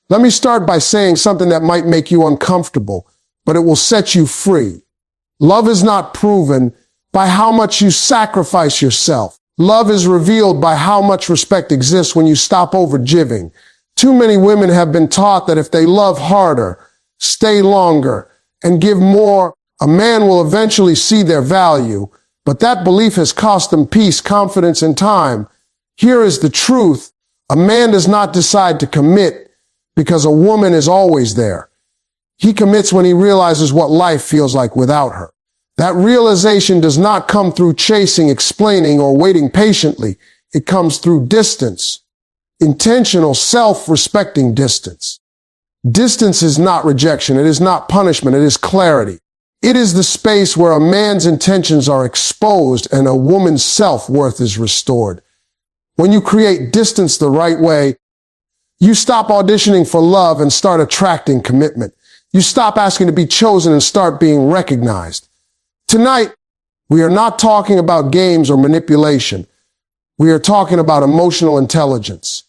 Let me start by saying something that might make you uncomfortable, but it will set you free. Love is not proven by how much you sacrifice yourself. Love is revealed by how much respect exists when you stop overgiving. Too many women have been taught that if they love harder, stay longer, and give more, a man will eventually see their value. But that belief has cost them peace, confidence, and time. Here is the truth. A man does not decide to commit because a woman is always there. He commits when he realizes what life feels like without her. That realization does not come through chasing, explaining, or waiting patiently. It comes through distance. Intentional, self-respecting distance. Distance is not rejection. It is not punishment. It is clarity. It is the space where a man's intentions are exposed and a woman's self-worth is restored. When you create distance the right way, you stop auditioning for love and start attracting commitment. You stop asking to be chosen and start being recognized. Tonight, we are not talking about games or manipulation. We are talking about emotional intelligence,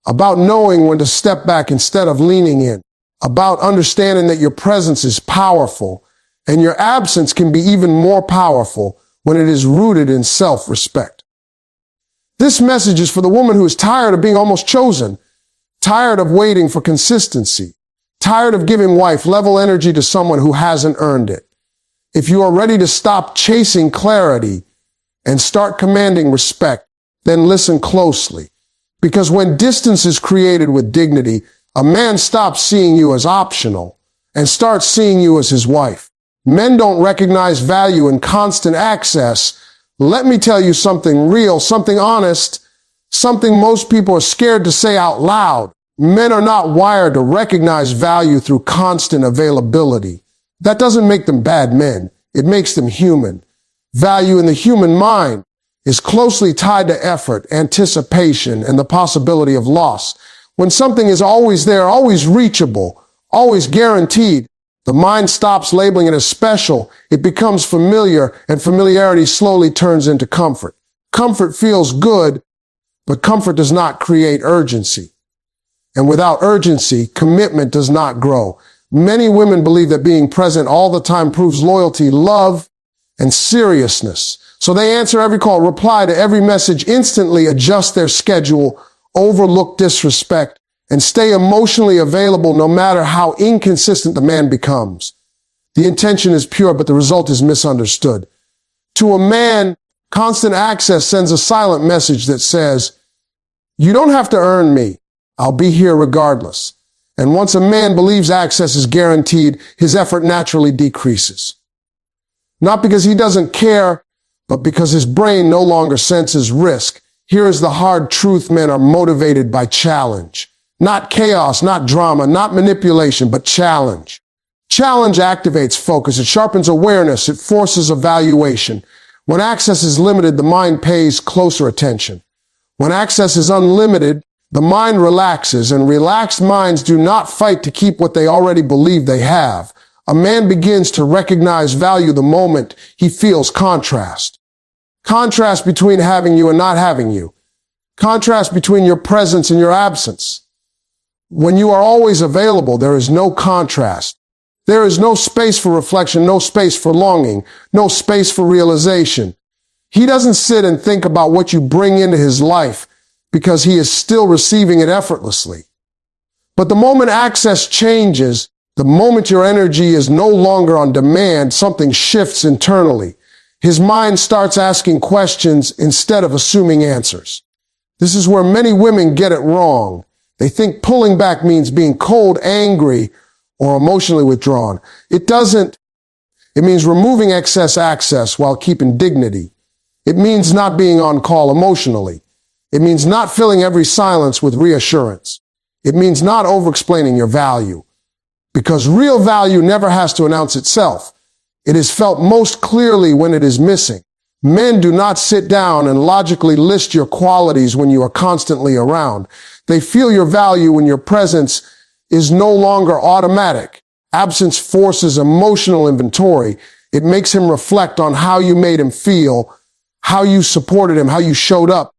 about knowing when to step back instead of leaning in, about understanding that your presence is powerful and your absence can be even more powerful when it is rooted in self-respect. This message is for the woman who is tired of being almost chosen, tired of waiting for consistency, tired of giving wife-level energy to someone who hasn't earned it. If you are ready to stop chasing clarity and start commanding respect, then listen closely. Because when distance is created with dignity, a man stops seeing you as optional and starts seeing you as his wife. Men don't recognize value in constant access. Let me tell you something real, something honest, something most people are scared to say out loud. Men are not wired to recognize value through constant availability. That doesn't make them bad men. It makes them human. Value in the human mind is closely tied to effort, anticipation, and the possibility of loss. When something is always there, always reachable, always guaranteed, the mind stops labeling it as special. It becomes familiar, and familiarity slowly turns into comfort. Comfort feels good, but comfort does not create urgency. And without urgency, commitment does not grow. Many women believe that being present all the time proves loyalty, love, and seriousness. So they answer every call, reply to every message, instantly adjust their schedule, overlook disrespect, and stay emotionally available no matter how inconsistent the man becomes. The intention is pure, but the result is misunderstood. To a man, constant access sends a silent message that says, "You don't have to earn me. I'll be here regardless." And once a man believes access is guaranteed, his effort naturally decreases. Not because he doesn't care, but because his brain no longer senses risk. Here is the hard truth: men are motivated by challenge. Not chaos, not drama, not manipulation, but challenge. Challenge activates focus. It sharpens awareness. It forces evaluation. When access is limited, the mind pays closer attention. When access is unlimited, the mind relaxes, and relaxed minds do not fight to keep what they already believe they have. A man begins to recognize value the moment he feels contrast. Contrast between having you and not having you. Contrast between your presence and your absence. When you are always available, there is no contrast. There is no space for reflection, no space for longing, no space for realization. He doesn't sit and think about what you bring into his life, because he is still receiving it effortlessly. But the moment access changes, the moment your energy is no longer on demand, something shifts internally. His mind starts asking questions instead of assuming answers. This is where many women get it wrong. They think pulling back means being cold, angry, or emotionally withdrawn. It doesn't. It means removing excess access while keeping dignity. It means not being on call emotionally. It means not filling every silence with reassurance. It means not over-explaining your value. Because real value never has to announce itself. It is felt most clearly when it is missing. Men do not sit down and logically list your qualities when you are constantly around. They feel your value when your presence is no longer automatic. Absence forces emotional inventory. It makes him reflect on how you made him feel, how you supported him, how you showed up,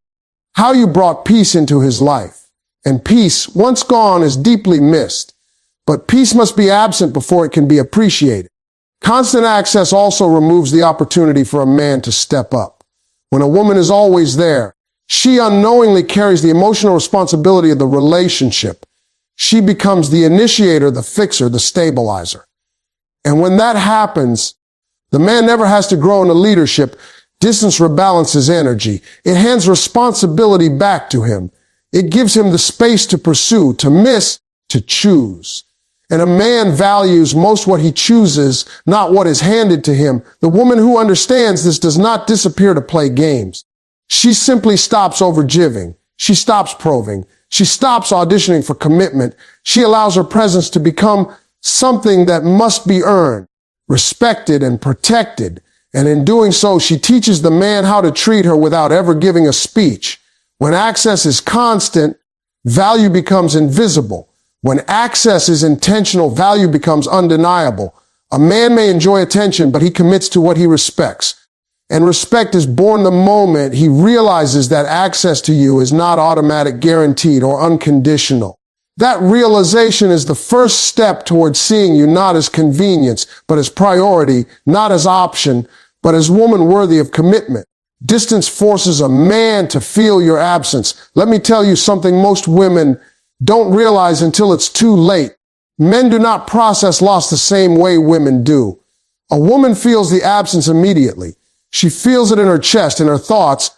how you brought peace into his life. And peace, once gone, is deeply missed. But peace must be absent before it can be appreciated. Constant access also removes the opportunity for a man to step up. When a woman is always there, she unknowingly carries the emotional responsibility of the relationship. She becomes the initiator, the fixer, the stabilizer. And when that happens, the man never has to grow into leadership. Distance rebalances energy. It hands responsibility back to him. It gives him the space to pursue, to miss, to choose. And a man values most what he chooses, not what is handed to him. The woman who understands this does not disappear to play games. She simply stops overgiving. She stops probing. She stops auditioning for commitment. She allows her presence to become something that must be earned, respected, and protected. And in doing so, she teaches the man how to treat her without ever giving a speech. When access is constant, value becomes invisible. When access is intentional, value becomes undeniable. A man may enjoy attention, but he commits to what he respects. And respect is born the moment he realizes that access to you is not automatic, guaranteed, or unconditional. That realization is the first step towards seeing you not as convenience, but as priority, not as option, but as woman worthy of commitment. Distance forces a man to feel your absence. Let me tell you something most women don't realize until it's too late. Men do not process loss the same way women do. A woman feels the absence immediately. She feels it in her chest, in her thoughts,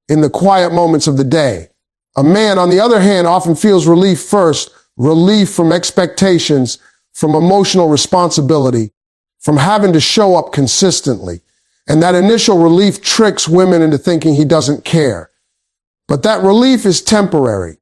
in the quiet moments of the day. A man, on the other hand, often feels relief first, relief from expectations, from emotional responsibility, from having to show up consistently. And that initial relief tricks women into thinking he doesn't care. But that relief is temporary.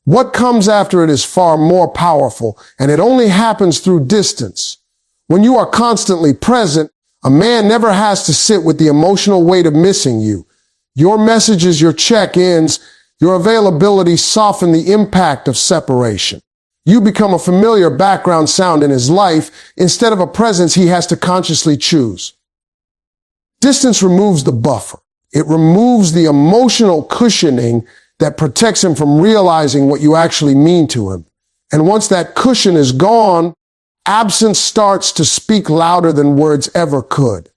What comes after it is far more powerful, and it only happens through distance. When you are constantly present, a man never has to sit with the emotional weight of missing you. Your messages, your check-ins, your availability soften the impact of separation. You become a familiar background sound in his life instead of a presence he has to consciously choose. Distance removes the buffer. It removes the emotional cushioning that protects him from realizing what you actually mean to him. And once that cushion is gone, absence starts to speak louder than words ever could.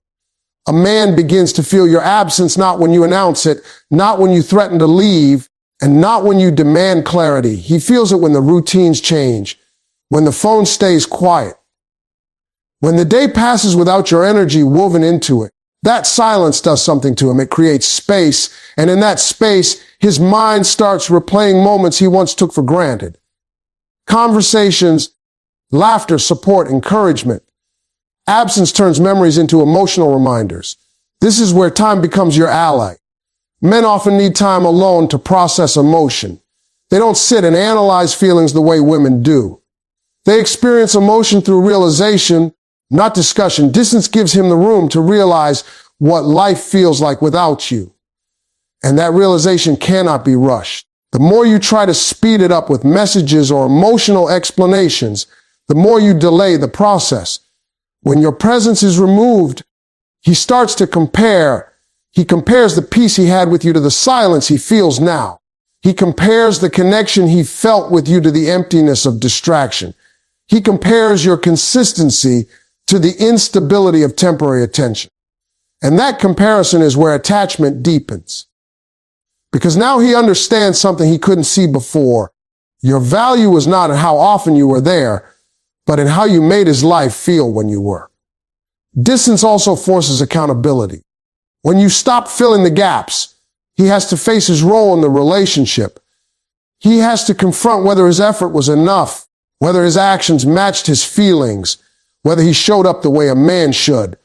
A man begins to feel your absence not when you announce it, not when you threaten to leave, and not when you demand clarity. He feels it when the routines change, when the phone stays quiet, when the day passes without your energy woven into it. That silence does something to him. It creates space, and in that space, his mind starts replaying moments he once took for granted. Conversations, laughter, support, encouragement. Absence turns memories into emotional reminders. This is where time becomes your ally. Men often need time alone to process emotion. They don't sit and analyze feelings the way women do. They experience emotion through realization, not discussion. Distance gives him the room to realize what life feels like without you. And that realization cannot be rushed. The more you try to speed it up with messages or emotional explanations, the more you delay the process. When your presence is removed, he starts to compare. He compares the peace he had with you to the silence he feels now. He compares the connection he felt with you to the emptiness of distraction. He compares your consistency to the instability of temporary attention. And that comparison is where attachment deepens. Because now he understands something he couldn't see before. Your value was not in how often you were there, but in how you made his life feel when you were. Distance also forces accountability. When you stop filling the gaps, he has to face his role in the relationship. He has to confront whether his effort was enough, whether his actions matched his feelings, whether he showed up the way a man should.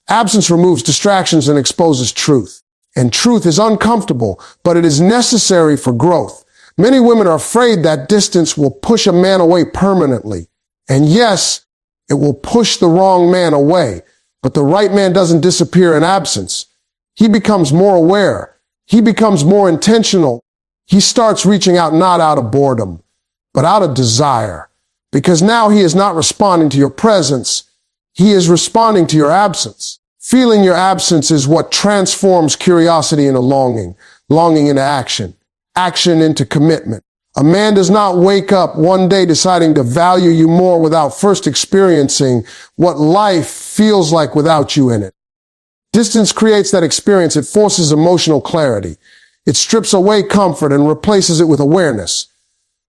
Absence removes distractions and exposes truth. And truth is uncomfortable, but it is necessary for growth. Many women are afraid that distance will push a man away permanently. And yes, it will push the wrong man away, but the right man doesn't disappear in absence. He becomes more aware. He becomes more intentional. He starts reaching out not out of boredom, but out of desire. Because now he is not responding to your presence. He is responding to your absence. Feeling your absence is what transforms curiosity into longing, longing into action, action into commitment. A man does not wake up one day deciding to value you more without first experiencing what life feels like without you in it. Distance creates that experience. It forces emotional clarity. It strips away comfort and replaces it with awareness.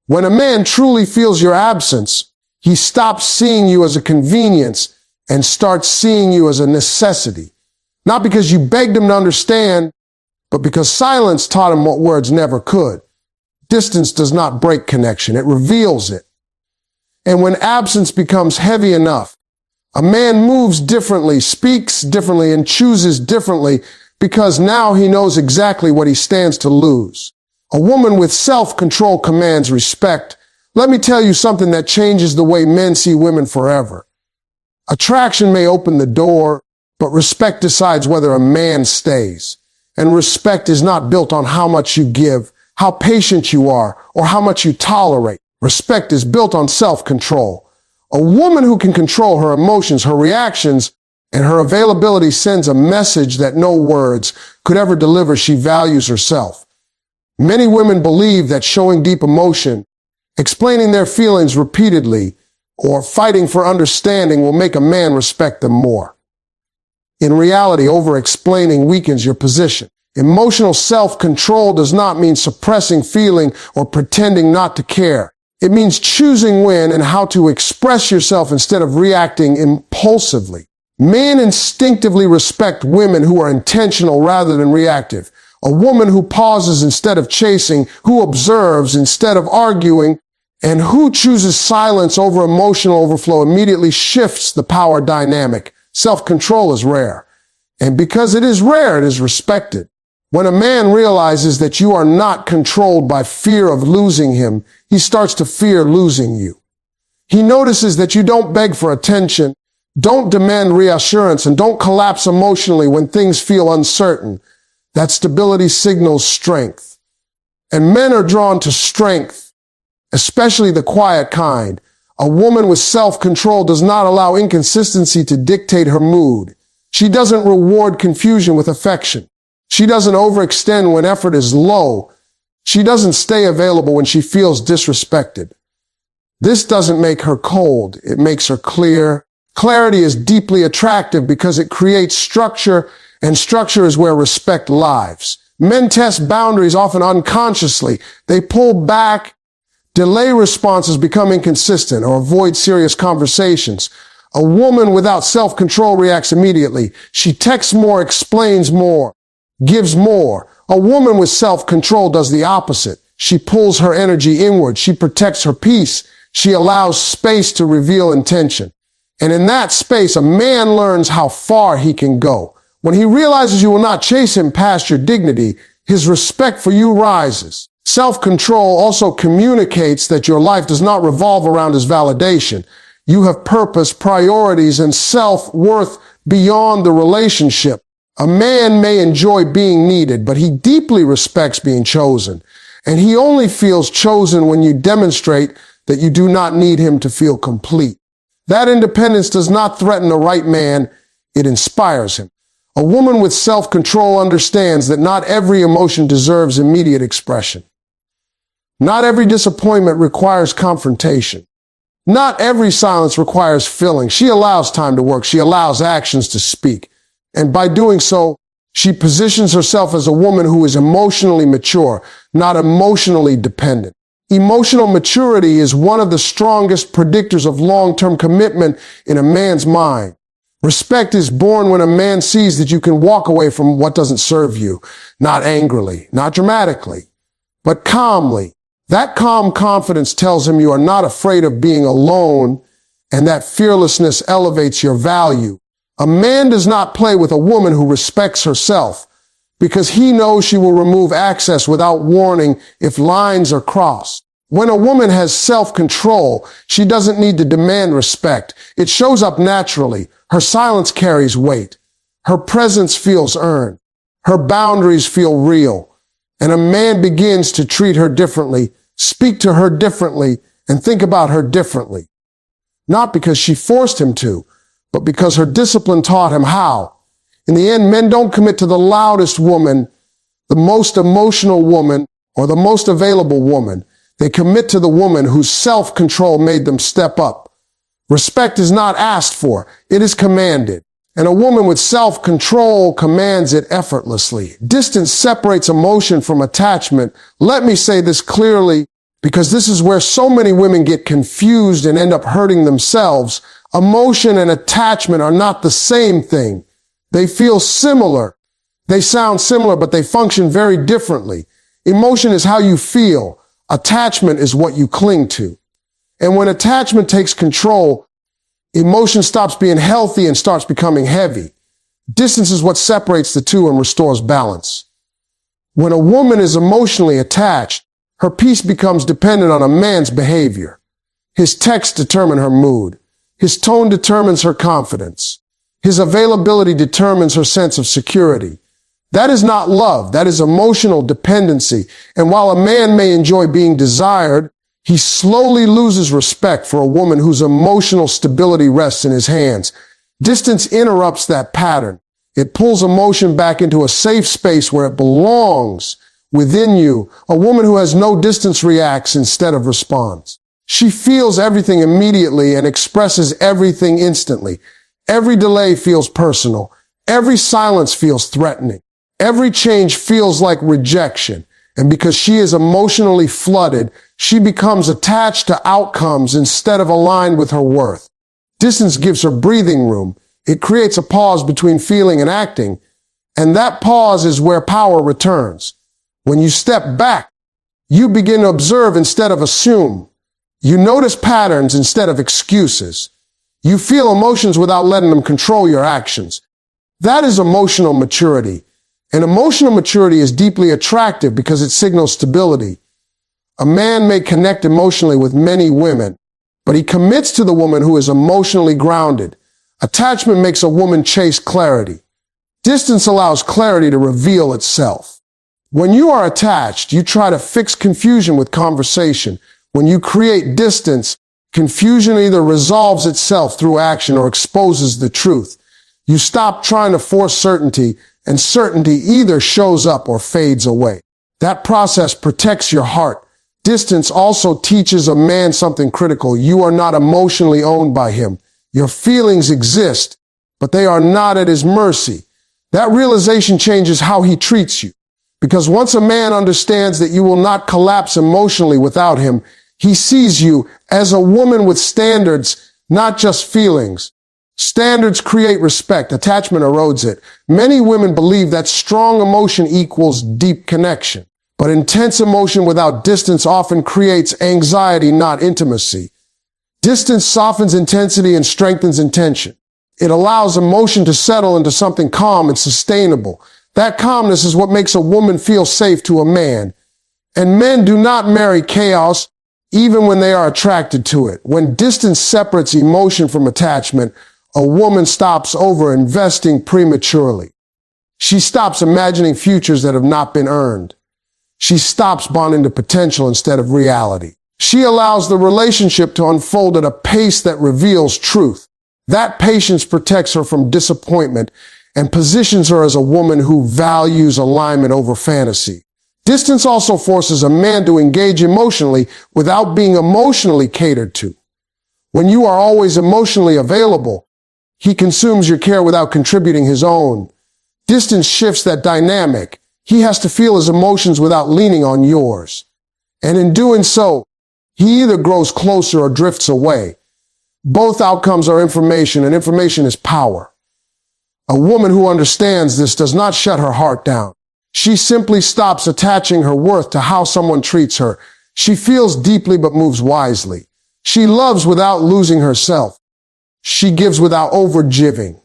When a man truly feels your absence, he stops seeing you as a convenience and starts seeing you as a necessity. Not because you begged him to understand, but because silence taught him what words never could. Distance does not break connection, it reveals it. And when absence becomes heavy enough, a man moves differently, speaks differently, and chooses differently because now he knows exactly what he stands to lose. A woman with self-control commands respect. Let me tell you something that changes the way men see women forever. Attraction may open the door, but respect decides whether a man stays. And respect is not built on how much you give, how patient you are, or how much you tolerate. Respect is built on self-control. A woman who can control her emotions, her reactions, and her availability sends a message that no words could ever deliver. She values herself. Many women believe that showing deep emotion, explaining their feelings repeatedly, or fighting for understanding will make a man respect them more. In reality, over-explaining weakens your position. Emotional self-control does not mean suppressing feeling or pretending not to care. It means choosing when and how to express yourself instead of reacting impulsively. Men instinctively respect women who are intentional rather than reactive. A woman who pauses instead of chasing, who observes instead of arguing, and who chooses silence over emotional overflow immediately shifts the power dynamic. Self-control is rare. And because it is rare, it is respected. When a man realizes that you are not controlled by fear of losing him, he starts to fear losing you. He notices that you don't beg for attention, don't demand reassurance, and don't collapse emotionally when things feel uncertain. That stability signals strength. And men are drawn to strength, especially the quiet kind. A woman with self-control does not allow inconsistency to dictate her mood. She doesn't reward confusion with affection. She doesn't overextend when effort is low. She doesn't stay available when she feels disrespected. This doesn't make her cold. It makes her clear. Clarity is deeply attractive because it creates structure, and structure is where respect lives. Men test boundaries often unconsciously. They pull back, delay responses, become inconsistent, or avoid serious conversations. A woman without self-control reacts immediately. She texts more, explains more, gives more. A woman with self-control does the opposite. She pulls her energy inward. She protects her peace. She allows space to reveal intention. And in that space, a man learns how far he can go. When he realizes you will not chase him past your dignity, his respect for you rises. Self-control also communicates that your life does not revolve around his validation. You have purpose, priorities, and self-worth beyond the relationship. A man may enjoy being needed, but he deeply respects being chosen. And he only feels chosen when you demonstrate that you do not need him to feel complete. That independence does not threaten the right man, it inspires him. A woman with self-control understands that not every emotion deserves immediate expression. Not every disappointment requires confrontation. Not every silence requires filling. She allows time to work. She allows actions to speak. And by doing so, she positions herself as a woman who is emotionally mature, not emotionally dependent. Emotional maturity is one of the strongest predictors of long-term commitment in a man's mind. Respect is born when a man sees that you can walk away from what doesn't serve you, not angrily, not dramatically, but calmly. That calm confidence tells him you are not afraid of being alone, and that fearlessness elevates your value. A man does not play with a woman who respects herself because he knows she will remove access without warning if lines are crossed. When a woman has self-control, she doesn't need to demand respect. It shows up naturally. Her silence carries weight. Her presence feels earned. Her boundaries feel real. And a man begins to treat her differently, speak to her differently, and think about her differently. Not because she forced him to, but because her discipline taught him how. In the end, men don't commit to the loudest woman, the most emotional woman, or the most available woman. They commit to the woman whose self-control made them step up. Respect is not asked for, it is commanded. And a woman with self-control commands it effortlessly. Distance separates emotion from attachment. Let me say this clearly, because this is where so many women get confused and end up hurting themselves. Emotion and attachment are not the same thing. They feel similar. They sound similar, but they function very differently. Emotion is how you feel. Attachment is what you cling to. And when attachment takes control, emotion stops being healthy and starts becoming heavy. Distance is what separates the two and restores balance. When a woman is emotionally attached, her peace becomes dependent on a man's behavior. His texts determine her mood. His tone determines her confidence. His availability determines her sense of security. That is not love. That is emotional dependency. And while a man may enjoy being desired, he slowly loses respect for a woman whose emotional stability rests in his hands. Distance interrupts that pattern. It pulls emotion back into a safe space where it belongs, within you. A woman who has no distance reacts instead of responds. She feels everything immediately and expresses everything instantly. Every delay feels personal. Every silence feels threatening. Every change feels like rejection. And because she is emotionally flooded, she becomes attached to outcomes instead of aligned with her worth. Distance gives her breathing room. It creates a pause between feeling and acting. And that pause is where power returns. When you step back, you begin to observe instead of assume. You notice patterns instead of excuses. You feel emotions without letting them control your actions. That is emotional maturity. And emotional maturity is deeply attractive because it signals stability. A man may connect emotionally with many women, but he commits to the woman who is emotionally grounded. Attachment makes a woman chase clarity. Distance allows clarity to reveal itself. When you are attached, you try to fix confusion with conversation. When you create distance, confusion either resolves itself through action or exposes the truth. You stop trying to force certainty, and certainty either shows up or fades away. That process protects your heart. Distance also teaches a man something critical. You are not emotionally owned by him. Your feelings exist, but they are not at his mercy. That realization changes how he treats you. Because once a man understands that you will not collapse emotionally without him, he sees you as a woman with standards, not just feelings. Standards create respect. Attachment erodes it. Many women believe that strong emotion equals deep connection. But intense emotion without distance often creates anxiety, not intimacy. Distance softens intensity and strengthens intention. It allows emotion to settle into something calm and sustainable. That calmness is what makes a woman feel safe to a man. And men do not marry chaos, even when they are attracted to it. When distance separates emotion from attachment, a woman stops over-investing prematurely. She stops imagining futures that have not been earned. She stops bonding to potential instead of reality. She allows the relationship to unfold at a pace that reveals truth. That patience protects her from disappointment and positions her as a woman who values alignment over fantasy. Distance also forces a man to engage emotionally without being emotionally catered to. When you are always emotionally available, he consumes your care without contributing his own. Distance shifts that dynamic. He has to feel his emotions without leaning on yours. And in doing so, he either grows closer or drifts away. Both outcomes are information, and information is power. A woman who understands this does not shut her heart down. She simply stops attaching her worth to how someone treats her. She feels deeply but moves wisely. She loves without losing herself. She gives without overgiving.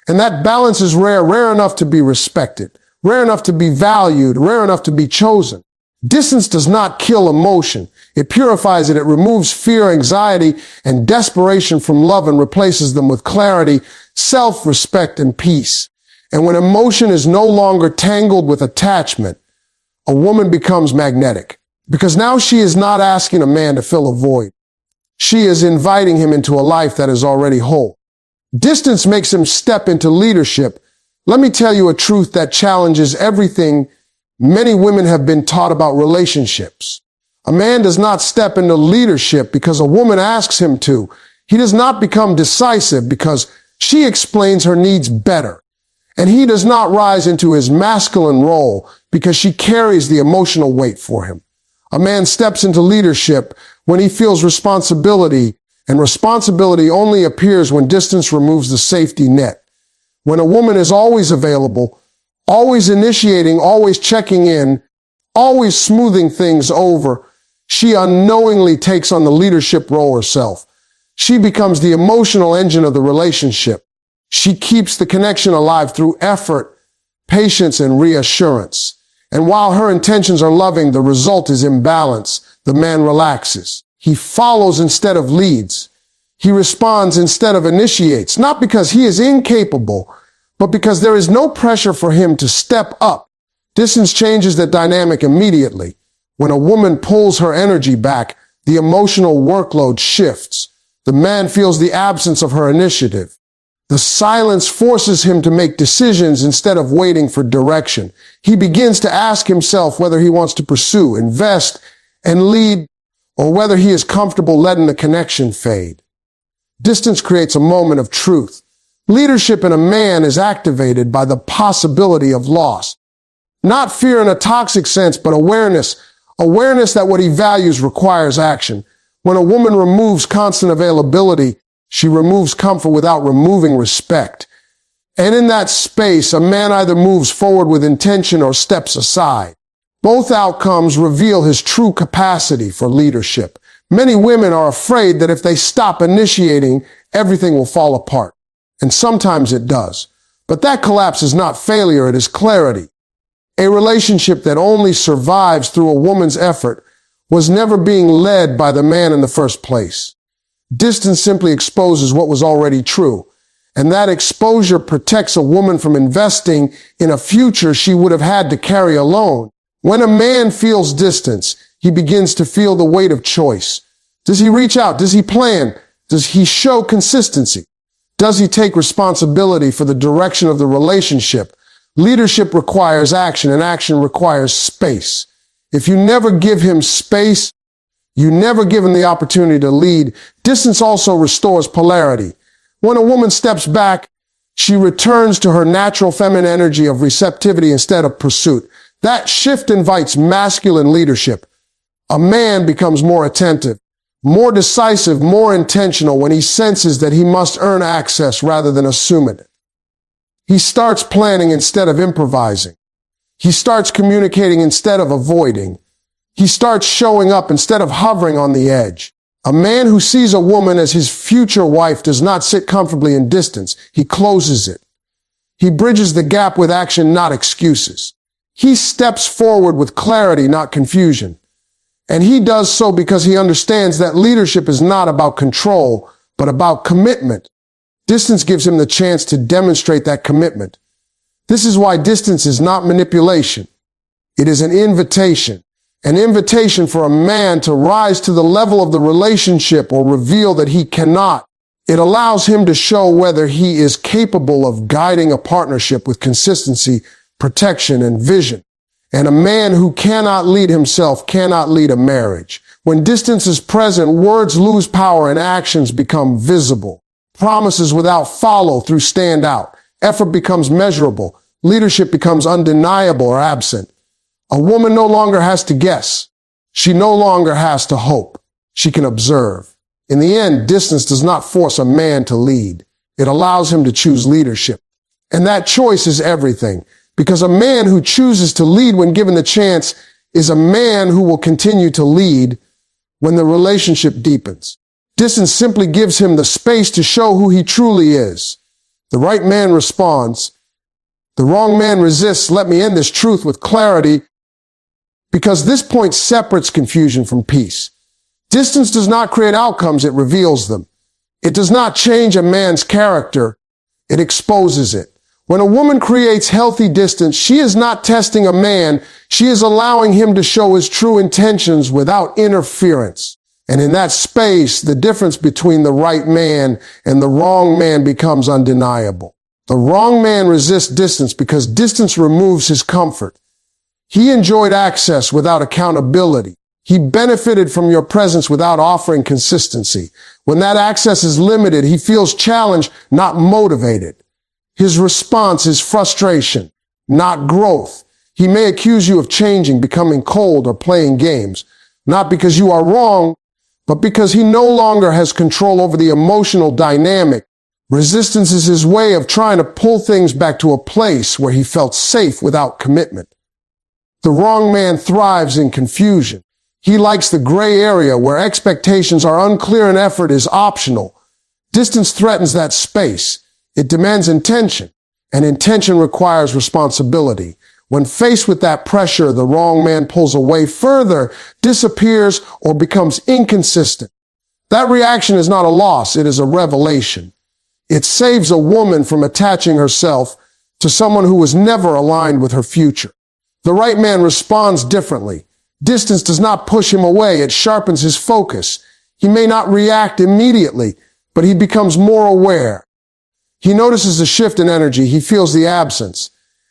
And that balance is rare enough to be respected, rare enough to be valued, rare enough to be chosen. Distance does not kill emotion. It purifies it. It removes fear, anxiety, and desperation from love and replaces them with clarity, self-respect, and peace. And when emotion is no longer tangled with attachment, a woman becomes magnetic. Because now she is not asking a man to fill a void. She is inviting him into a life that is already whole. Distance makes him step into leadership. Let me tell you a truth that challenges everything many women have been taught about relationships. A man does not step into leadership because a woman asks him to. He does not become decisive because she explains her needs better. And he does not rise into his masculine role because she carries the emotional weight for him. A man steps into leadership when he feels responsibility, and responsibility only appears when distance removes the safety net. When a woman is always available, always initiating, always checking in, always smoothing things over, she unknowingly takes on the leadership role herself. She becomes the emotional engine of the relationship. She keeps the connection alive through effort, patience, and reassurance. And while her intentions are loving, the result is imbalance. The man relaxes. He follows instead of leads. He responds instead of initiates, not because he is incapable, but because there is no pressure for him to step up. Distance changes that dynamic immediately. When a woman pulls her energy back, the emotional workload shifts. The man feels the absence of her initiative. The silence forces him to make decisions instead of waiting for direction. He begins to ask himself whether he wants to pursue, invest, and lead, or whether he is comfortable letting the connection fade. Distance creates a moment of truth. Leadership in a man is activated by the possibility of loss. Not fear in a toxic sense, but awareness. Awareness that what he values requires action. When a woman removes constant availability, she removes comfort without removing respect. And in that space, a man either moves forward with intention or steps aside. Both outcomes reveal his true capacity for leadership. Many women are afraid that if they stop initiating, everything will fall apart. And sometimes it does. But that collapse is not failure, it is clarity. A relationship that only survives through a woman's effort was never being led by the man in the first place. Distance simply exposes what was already true. And that exposure protects a woman from investing in a future she would have had to carry alone. When a man feels distance, he begins to feel the weight of choice. Does he reach out? Does he plan? Does he show consistency? Does he take responsibility for the direction of the relationship? Leadership requires action, and action requires space. If you never give him space, you never give him the opportunity to lead. Distance also restores polarity. When a woman steps back, she returns to her natural feminine energy of receptivity instead of pursuit. That shift invites masculine leadership. A man becomes more attentive, more decisive, more intentional when he senses that he must earn access rather than assume it. He starts planning instead of improvising. He starts communicating instead of avoiding. He starts showing up instead of hovering on the edge. A man who sees a woman as his future wife does not sit comfortably in distance. He closes it. He bridges the gap with action, not excuses. He steps forward with clarity, not confusion. And he does so because he understands that leadership is not about control, but about commitment. Distance gives him the chance to demonstrate that commitment. This is why distance is not manipulation. It is an invitation for a man to rise to the level of the relationship or reveal that he cannot. It allows him to show whether he is capable of guiding a partnership with consistency, protection, and vision. And a man who cannot lead himself cannot lead a marriage. When distance is present, words lose power and actions become visible. Promises without follow-through stand out. Effort becomes measurable. Leadership becomes undeniable or absent. A woman no longer has to guess. She no longer has to hope. She can observe. In the end, distance does not force a man to lead. It allows him to choose leadership. And that choice is everything. Because a man who chooses to lead when given the chance is a man who will continue to lead when the relationship deepens. Distance simply gives him the space to show who he truly is. The right man responds. The wrong man resists. Let me end this truth with clarity, because this point separates confusion from peace. Distance does not create outcomes, it reveals them. It does not change a man's character, it exposes it. When a woman creates healthy distance, she is not testing a man, she is allowing him to show his true intentions without interference. And in that space, the difference between the right man and the wrong man becomes undeniable. The wrong man resists distance because distance removes his comfort. He enjoyed access without accountability. He benefited from your presence without offering consistency. When that access is limited, he feels challenged, not motivated. His response is frustration, not growth. He may accuse you of changing, becoming cold, or playing games, not because you are wrong, but because he no longer has control over the emotional dynamic. Resistance is his way of trying to pull things back to a place where he felt safe without commitment. The wrong man thrives in confusion. He likes the gray area where expectations are unclear and effort is optional. Distance threatens that space. It demands intention, and intention requires responsibility. When faced with that pressure, the wrong man pulls away further, disappears, or becomes inconsistent. That reaction is not a loss, it is a revelation. It saves a woman from attaching herself to someone who was never aligned with her future. The right man responds differently. Distance does not push him away, it sharpens his focus. He may not react immediately, but he becomes more aware. He notices a shift in energy, he feels the absence.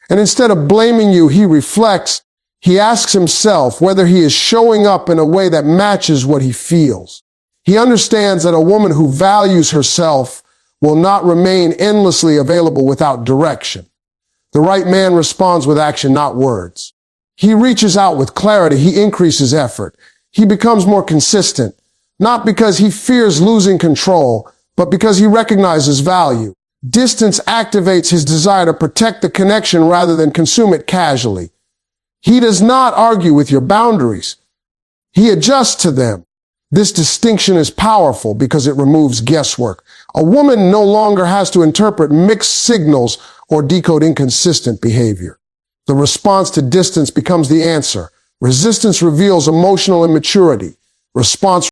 And instead of blaming you, he reflects. He asks himself whether he is showing up in a way that matches what he feels. He understands that a woman who values herself will not remain endlessly available without direction. The right man responds with action, not words. He reaches out with clarity. He increases effort. He becomes more consistent, not because he fears losing control, but because he recognizes value. Distance activates his desire to protect the connection rather than consume it casually. He does not argue with your boundaries. He adjusts to them. This distinction is powerful because it removes guesswork. A woman no longer has to interpret mixed signals or decode inconsistent behavior. The response to distance becomes the answer. Resistance reveals emotional immaturity. Response